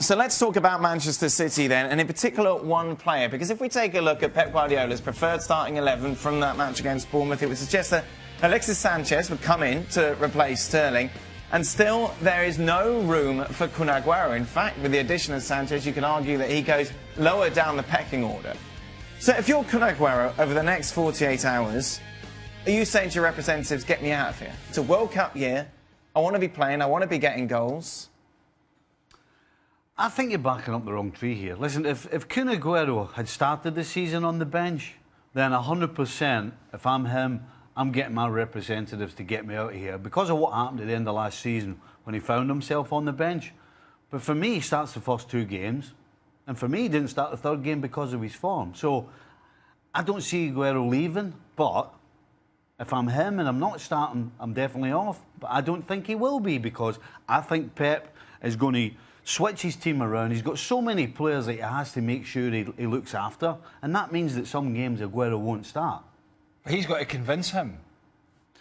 So let's talk about Manchester City then, and in particular one player, because if we take a look at Pep Guardiola's preferred starting 11 from that match against Bournemouth, it would suggest that Alexis Sanchez would come in to replace Sterling, and still there is no room for Kun Aguero. In fact, with the addition of Sanchez, you can argue that he goes lower down the pecking order. So if you're Kun Aguero over the next 48 hours, are you saying to your representatives, get me out of here? It's a World Cup year, I want to be playing, I want to be getting goals. I think you're backing up the wrong tree here. Listen, if Kun Aguero had started the season on the bench, then 100%, if I'm him, I'm getting my representatives to get me out of here because of what happened at the end of last season when he found himself on the bench. But for me, he starts the first 2 games, and for me, he didn't start the 3rd game because of his form. So I don't see Aguero leaving, but if I'm him and I'm not starting, I'm definitely off. But I don't think he will be because I think Pep is going to switch his team around. He's got so many players that he has to make sure he looks after, and that means that some games Aguero won't start. He's got to convince him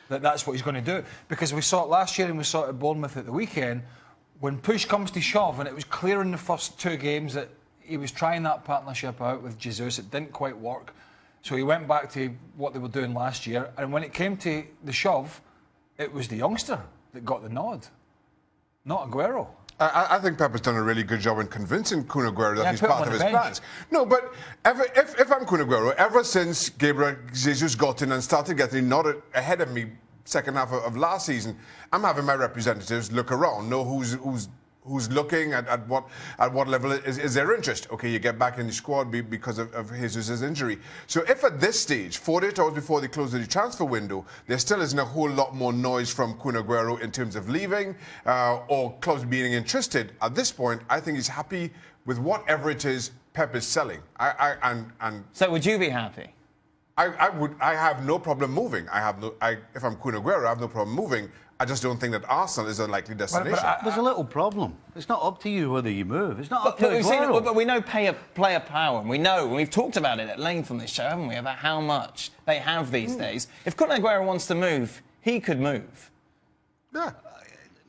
that that's what he's going to do, because we saw it last year and we saw it at Bournemouth at the weekend. When push comes to shove, and it was clear in the first 2 games that he was trying that partnership out with Jesus, it didn't quite work, so he went back to what they were doing last year, and when it came to the shove, it was the youngster that got the nod, not Aguero. I think Pep has done a really good job in convincing Kun Aguero that he's part of his plans. No, but if I'm Kun Aguero, ever since Gabriel Jesus got in and started getting nodded ahead of me second half of last season, I'm having my representatives look around, know who's looking at what level is their interest. Okay, you get back in the squad because of Jesus' injury. So if at this stage, 48 hours before they close the transfer window, there still isn't a whole lot more noise from Kun Aguero in terms of leaving or clubs being interested, at this point, I think he's happy with whatever it is Pep is selling. So would you be happy? I have no problem moving. If I'm Kun Aguero, I have no problem moving. I just don't think that Arsenal is a likely destination. There's a little problem. It's not up to you whether you move. It's not up to Aguero. But we know player power, and we know, and we've talked about it at length on this show, haven't we, about how much they have these days. If Kun Aguero wants to move, he could move. Yeah.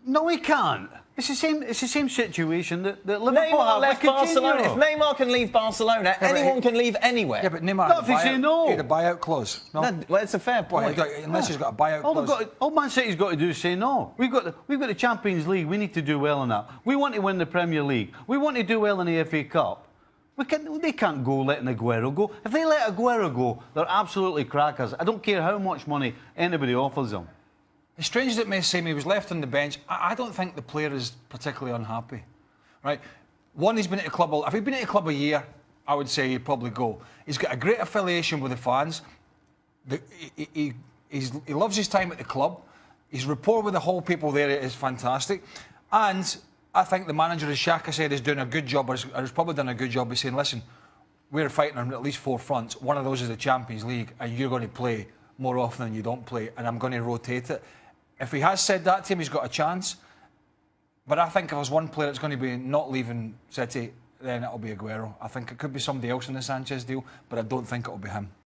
No, he can't. It's the same situation that Liverpool Neymar left Barcelona. If Coutinho. Neymar can leave Barcelona, anyone can leave anywhere. Yeah, but Neymar Not if you say no. he had a buyout clause. No? Well, it's a fair point. Unless he's got a buyout clause. All Man City's got to do is say no. We've got the Champions League. We need to do well in that. We want to win the Premier League. We want to do well in the FA Cup. They can't go letting Aguero go. If they let Aguero go, they're absolutely crackers. I don't care how much money anybody offers them. As strange as it may seem, he was left on the bench. I don't think the player is particularly unhappy, right? One, he's been at the club. If he'd been at the club a year, I would say he'd probably go. He's got a great affiliation with the fans. He loves his time at the club. His rapport with the whole people there is fantastic. And I think the manager, as Xhaka said, is doing a good job, or has probably done a good job of saying, listen, we're fighting on at least 4 fronts. One of those is the Champions League, and you're going to play more often than you don't play, and I'm going to rotate it. If he has said that to him, he's got a chance. But I think if there's one player that's going to be not leaving City, then it'll be Aguero. I think it could be somebody else in the Sanchez deal, but I don't think it'll be him.